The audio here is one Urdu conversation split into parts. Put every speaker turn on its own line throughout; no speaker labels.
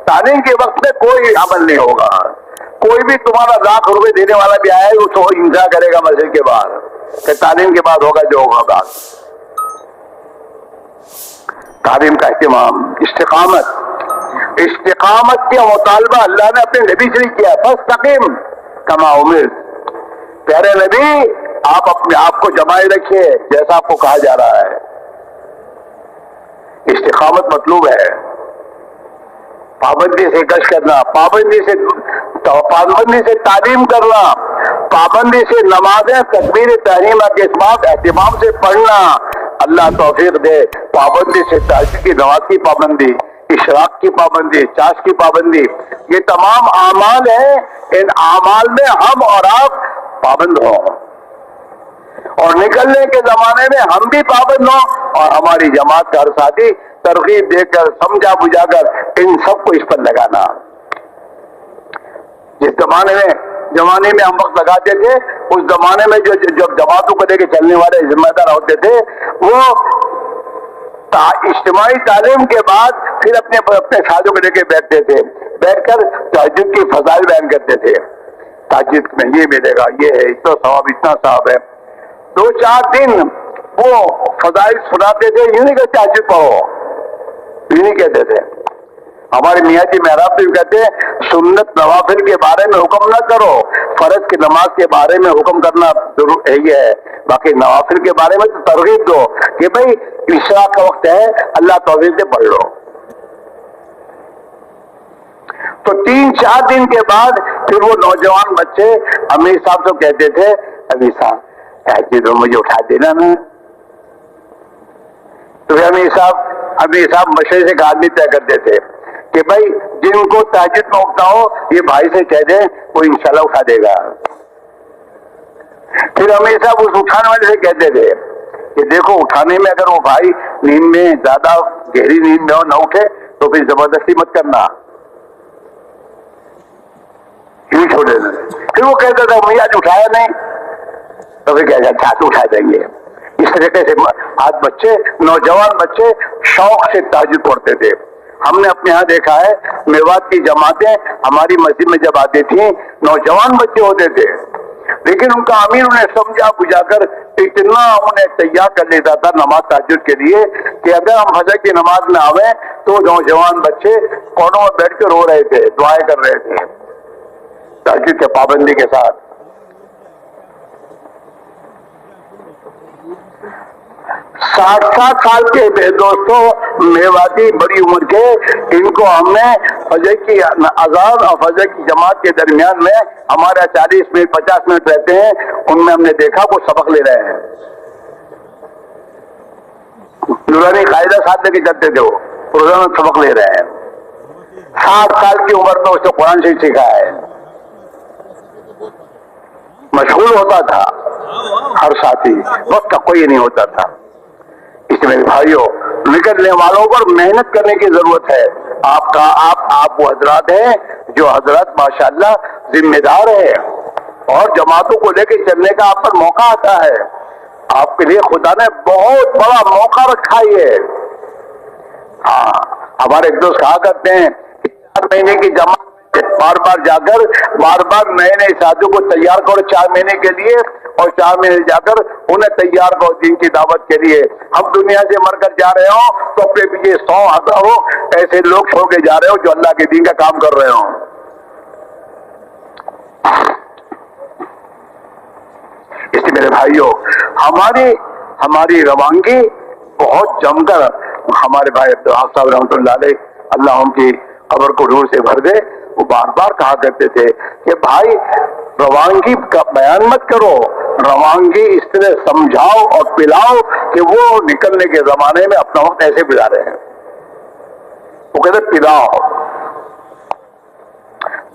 تعلیم کے وقت میں کوئی عمل نہیں ہوگا. کوئی بھی تمہارا لاکھ روپے دینے والا بھی آئے وہ تو ہنسا کرے گا مسجد کے بعد کہ تعلیم کے بعد ہوگا جو ہوگا. تعلیم کا اہتمام, استقامت کا مطالبہ اللہ نے اپنے نبی سے کیا. فاستقم کما امرت. پیارے نبی آپ اپنے آپ کو جمائے رکھیے جیسا آپ کو کہا جا رہا ہے. استقامت مطلوب ہے, پابندی سے گشت کرنا, پابندی سے تعلیم کرنا, پابندی سے نمازیں تکبیر تحریمہ کے بعد اہتمام سے پڑھنا. اللہ توفیق دے. پابندی سے تہجد کی نماز کی پابندی, اشراق کی پابندی, چاش کی پابندی, یہ تمام اعمال ہیں. ان اعمال میں ہم اور آپ پابند ہوں اور نکلنے کے زمانے میں ہم بھی پابند ہوں اور ہماری جماعت کا ہر ساتھی ترغیب دے کر سمجھا بجھا کر ان سب کو اس پر لگانا. جس زمانے میں ہم وقت لگاتے تھے اس زمانے میں جو جماعتوں کو لے کے چلنے والے ذمہ دار ہوتے تھے وہ اجتماعی تعلیم کے بعد پھر اپنے ساتھیوں کو لے کے بیٹھتے تھے, بیٹھ کر تہجد کی فضائل بیان کرتے تھے. تہجد میں یہ ملے گا, یہ ہے, اتنا ثواب, اتنا ثواب ہے. 2-4 دن وہ فضائل سناتے تھے. یوں نہیں کہ تہجد پڑھو, یوں نہیں کہتے تھے. ہمارے میاں جی محراب بھی کہتے ہیں سنت نوافل کے بارے میں حکم نہ کرو, فرض کی نماز کے بارے میں حکم کرنا ضرور ہے, باقی نوافل کے بارے میں تو ترغیب دو کہ بھئی عشاء کا وقت ہے, اللہ توفیق سے پڑھ لو. تو 3-4 دن کے بعد پھر وہ نوجوان بچے امیر صاحب تو کہتے تھے امیر صاحب تہجد مجھے اٹھا دینا نا. تو امیر صاحب مشورے سے ایک آدمی طے کرتے تھے کہ بھائی جن کو تہجد میں اٹھتا ہو یہ بھائی سے کہہ دیں وہ انشاءاللہ اٹھا دے گا. پھر امیر صاحب اس اٹھانے والے سے کہتے تھے کہ دیکھو اٹھانے میں اگر وہ بھائی نیند میں زیادہ گہری نیند میں نہ اٹھے تو پھر زبردستی مت کرنا, یوں چھوڑ دینا. پھر وہ کہتا تھا میں آج اٹھایا نہیں, تو پھر کہتا تھا تو اٹھا دیں گے. اس طریقے سے آج نوجوان بچے شوق سے تہجد پڑھتے تھے. ہم نے اپنے یہاں دیکھا ہے میوات کی جماعتیں ہماری مسجد میں جب آتی تھیں نوجوان بچے ہوتے تھے, لیکن ان کا امیر انہیں سمجھا بجھا کر اتنا انہیں تیار کر لیتا تھا نماز تہجد کے لیے کہ اگر ہم فجر کی نماز میں آویں تو نوجوان بچے کونوں میں بیٹھ کے رو رہے تھے, دعائیں کر رہے تھے تہجد کے پابندی کے ساتھ. 60 سال کے دوستوں میواتی بڑی عمر کے, ان کو ہم نے فجر کی اذان اور فجر کی جماعت کے درمیان میں ہمارا 40 منٹ 50 منٹ رہتے ہیں, ان میں ہم نے دیکھا وہ سبق لے رہے ہیں. نورانی قاعدہ ساتھ لے کے چلتے تھے, وہ روزانہ سبق لے رہے ہیں. 60 سال کی عمر میں اس نے قرآن شریف سیکھا ہے. مشغول ہوتا تھا ہر ساتھی, وقت کا کوئی نہیں ہوتا تھا. اس میں بھائیوں نکلنے والوں پر محنت کرنے کی ضرورت ہے. آپ وہ حضرات ہیں جو حضرات ماشاءاللہ ذمہ دار ہے اور جماعتوں کو لے کے چلنے کا آپ پر موقع آتا ہے. آپ کے لیے خدا نے بہت بڑا موقع رکھا ہے. ہاں, ہمارے ایک دوست کہا کرتے ہیں 4 مہینے کی جماعت بار بار جا کر بار بار نئے نئے ساتھیوں کو تیار کرو 4 مہینے کے لیے, اور 4 مہینے جا کر انہیں تیار کرو دین کی دعوت کے لیے. ہم دنیا سے مر کر جا رہے ہوں تو اپنے پیچھے 100 ہزاروں ایسے لوگ چھوڑ کے جا رہے ہو جو اللہ کے دین کا کام کر رہے ہوں. اس لیے میرے بھائیوں ہماری روانگی بہت جم کر, ہمارے بھائی عبدالحق صاحب رحمۃ اللہ علیہ اللہ ان کی قبر کو نور سے بھر دے, وہ بار بار کہا کرتے تھے کہ بھائی روانگی کا بیان مت کرو, روانگی اس طرح سمجھاؤ اور پلاؤ کہ وہ نکلنے کے زمانے میں اپنا وقت ایسے گزارے ہیں. وہ کہتے پلاؤ,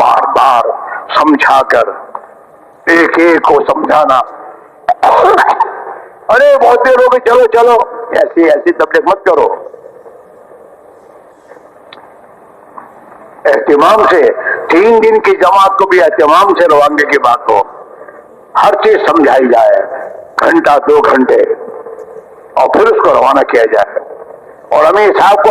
بار بار سمجھا کر ایک ایک کو سمجھانا. ارے بہت دیر ہو گئی, چلو چلو, ایسی تبلیغ مت کرو. اہتمام سے 3 دن کی جماعت کو بھی اہتمام سے روانگی کی بات ہو, ہر چیز سمجھائی جائے, گھنٹہ 2 گھنٹے, اور پھر اس کو روانہ کیا جائے. اور امیر صاحب کو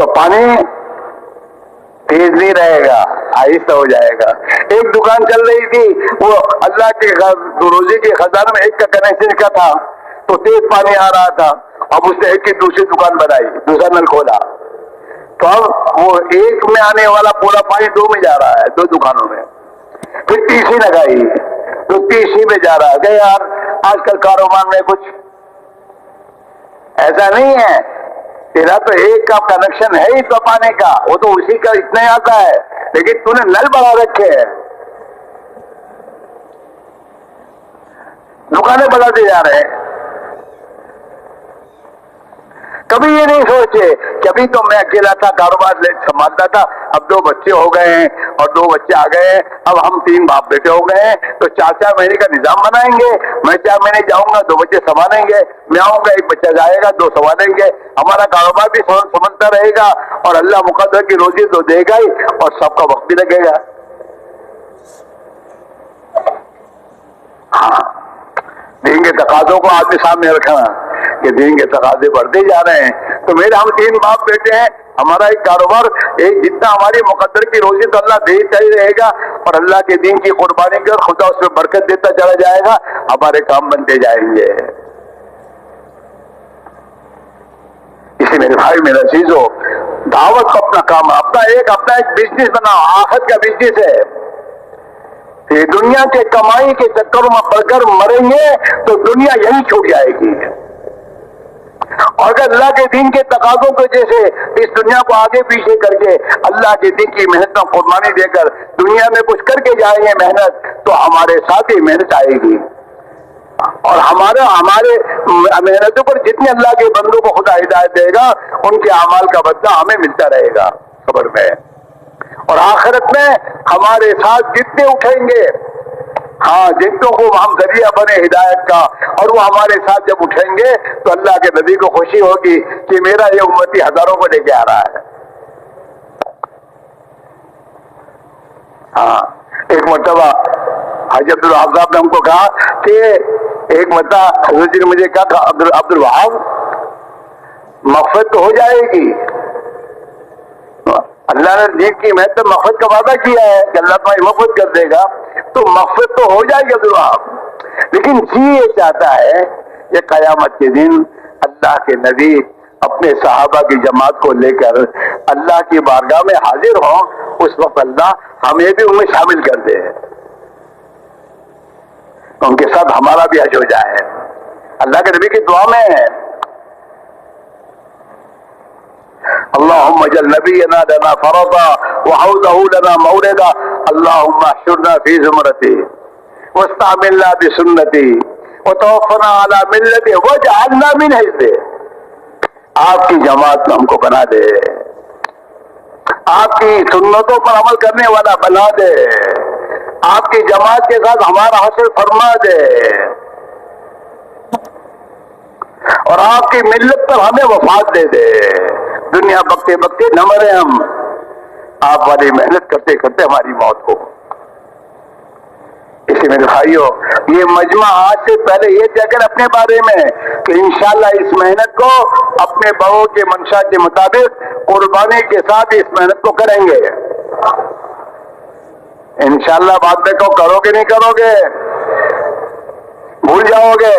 تو پانی تیز نہیں رہے گا، آہستہ ہو جائے گا. ایک دکان چل رہی تھی، وہ اللہ کے روزی کے خزانے میں ایک کا کنیکشن کا تھا تو تیز پانی آ رہا تھا. اب اس نے ایک کی دوسری دکان بنائی، دوسرا نل کھولا، تو اب وہ ایک میں آنے والا پورا پانی دو میں جا رہا ہے، دو دکانوں میں. پھر تیسری لگائی تو تیسری میں جا رہا ہے. کہ یار آج کل کاروبار میں کچھ ایسا نہیں ہے، تیرا تو ایک کا کنیکشن ہے ہی تو پانے کا، وہ تو اسی کا اتنا ہی آتا ہے، لیکن تو نے نل بڑھا رکھے ہیں، دکانیں بڑھاتے جا رہے ہیں. کبھی یہ نہیں سوچے کہ ابھی تو میں اکیلا تھا، کاروبار سنبھالتا تھا، اب 2 بچے ہو گئے ہیں اور 2 بچے آ گئے ہیں، اب ہم 3 باپ بیٹے ہو گئے ہیں، تو 4 مہینے کا نظام بنائیں گے. میں 4 مہینے جاؤں گا، 2 بچے سنبھالیں گے، میں آؤں گا، 1 بچہ جائے گا، 2 سنبھالیں گے. ہمارا کاروبار بھی سنبھلتا رہے گا اور اللہ مقدر کی روزی تو دے گا ہی، اور سب کا وقت بھی لگے گا. ہاں، دین کے تقاضوں کو آدمی سامنے رکھنا کہ دین کے تقاضے بڑھتے جا رہے ہیں. تو میرے ہم 3 باپ بیٹے ہیں، ہمارا ایک کاروبار، ایک جتنا ہماری مقدر کی روزی تو اللہ دیتا ہی رہے گا، اور اللہ کے دین کی قربانی کر خدا اس میں برکت دیتا چلا جائے گا، ہمارے کام بنتے جائیں گے. اسی میرے بھائی میرا چیزوں، دعوت کو اپنا کام، اپنا ایک بزنس بناؤ، آخرت کا بزنس ہے. یہ دنیا کے کمائی کے چکروں میں پڑ کر مریں گے تو دنیا یہی چھوٹ جائے گی. اور اگر اللہ کے دین کے تقاضوں کو جیسے اس دنیا کو آگے پیچھے کر کے اللہ کے دین کی محنت میں قربانی دے کر دنیا میں کچھ کر کے جائیں گے محنت، تو ہمارے ساتھ ہی محنت آئے گی. اور ہمارے محنتوں پر جتنے اللہ کے بندوں کو خدا ہدایت دے گا، ان کے اعمال کا بدلہ ہمیں ملتا رہے گا قبر میں. اور آخرت میں ہمارے ساتھ جتنے اٹھیں گے، ہاں جتنوں کو ہم ذریعہ بنے ہدایت کا، اور وہ ہمارے ساتھ جب اٹھیں گے تو اللہ کے نبی کو خوشی ہوگی کہ میرا یہ امتی ہزاروں کو لے کے آ رہا ہے. ہاں، ایک مرتبہ حاجی عبدالوہاب صاحب نے ہم کو کہا کہ ایک مرتبہ حضرت جی نے مجھے کہا عبدالوہاب مغفرت تو ہو جائے گی، اللہ نے دین کی محنت میں مغفرت کا وعدہ کیا ہے کہ اللہ تمہاری مغفرت کر دے گا، تو مغفرت تو ہو جائے گی عبدالوہاب، لیکن جی یہ چاہتا ہے کہ قیامت کے دن اللہ کے نبی اپنے صحابہ کی جماعت کو لے کر اللہ کی بارگاہ میں حاضر ہوں، اس وقت اللہ ہمیں بھی ان میں شامل کر دے، ان کے ساتھ ہمارا بھی حج ہو جائے. اللہ کے نبی کی دعا میں ہے اللهم اجعل نبينا لنا فرضا وحوضه لنا موردا اللهم احشرنا في زمرته واستعملنا بسنته وتوفنا على ملته واجعلنا من حزبه. آپ کی جماعت میں ہم کو بنا دے، آپ کی سنتوں پر عمل کرنے والا بنا دے، آپ کی جماعت کے ساتھ ہمارا حشر فرما دے، اور آپ کی ملت پر ہمیں وفات دے دے. دنیا بکتے بکتے نہ مرے ہم، آپ والی محنت کرتے کرتے ہماری موت ہو. اسی میرے بھائیوں، یہ مجمع آج سے پہلے یہ طے کر اپنے بارے میں کہ انشاءاللہ اس محنت کو اپنے بڑوں کے منشا کے مطابق قربانی کے ساتھ اس محنت کو کریں گے. انشاءاللہ بعد میں کو کرو گے نہیں کرو گے، بھول جاؤ گے؟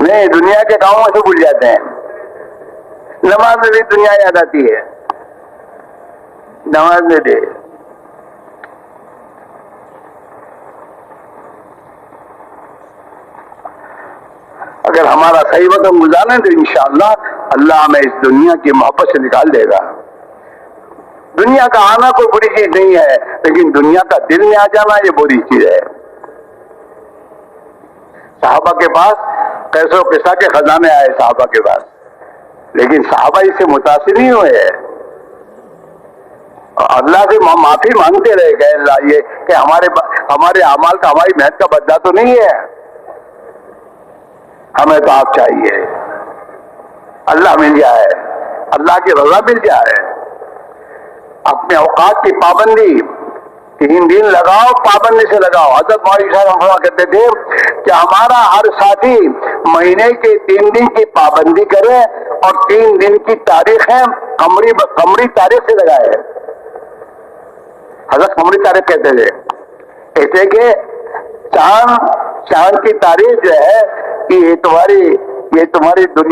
نہیں، دنیا کے کاموں سے بھول جاتے ہیں. نماز میں بھی دنیا یاد آتی ہے، نماز میں بھی. اگر ہمارا صحیح وقت گزارنا ہے تو انشاءاللہ اللہ ہمیں اس دنیا کی محبت سے نکال دے گا. دنیا کا آنا کوئی بری چیز نہیں ہے، لیکن دنیا کا دل میں آ جانا یہ بری چیز ہے. صحابہ کے پاس قیس و قصہ کے خزانے آئے صحابہ کے پاس، لیکن صحابہ اس سے متاثر نہیں ہوئے، اللہ سے معافی مانگتے رہے گئے. اللہ یہ کہ ہمارے اعمال کا، ہماری محنت کا بدلہ تو نہیں ہے، ہمیں تو آپ چاہیے، اللہ مل جائے، اللہ کی رضا مل جائے. اپنے اوقات کی پابندی 3 دن لگاؤ، پابندی سے لگاؤ. حضرت مولانا صاحب ہم کہتے تھے کہ ہمارا ہر ساتھی مہینے کے 3 دن کی پابندی کرے اور 3 دن کی تاریخیں قمری تاریخ سے لگائے ہیں. حضرت قمری تاریخ کہتے تھے، کہتے کہ چاند کی تاریخ جو ہے کہ یہ تمہاری دنیا